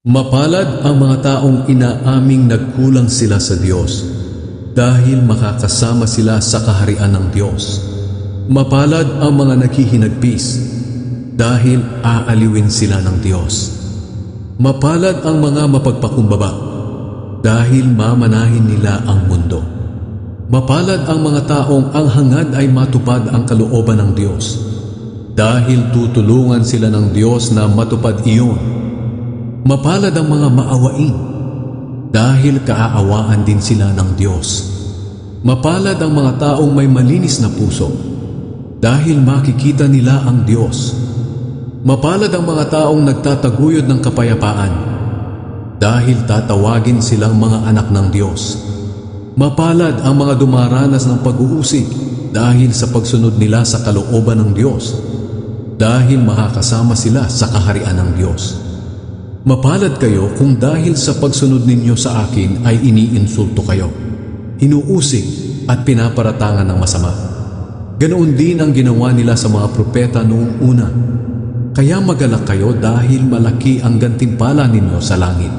Mapalad ang mga taong inaaming nagkulang sila sa Diyos dahil makakasama sila sa kaharian ng Diyos. Mapalad ang mga naghihinagpis dahil aaliwin sila ng Diyos. Mapalad ang mga mapagpakumbaba dahil mamanahin nila ang mundo. Mapalad ang mga taong ang hangad ay matupad ang kalooban ng Diyos dahil tutulungan sila ng Diyos na matupad iyon. Mapalad ang mga maawain dahil kaaawaan din sila ng Diyos. Mapalad ang mga taong may malinis na puso dahil makikita nila ang Diyos. Mapalad ang mga taong nagtataguyod ng kapayapaan dahil tatawagin silang mga anak ng Diyos. Mapalad ang mga dumaranas ng pag-uusig dahil sa pagsunod nila sa kalooban ng Diyos dahil makakasama sila sa kaharian ng Diyos. Mapalad kayo kung dahil sa pagsunod ninyo sa akin ay iniinsulto kayo, inuusig at pinaparatangan ng masama. Ganoon din ang ginawa nila sa mga propeta noong una. Kaya magalak kayo dahil malaki ang gantimpala ninyo sa langit.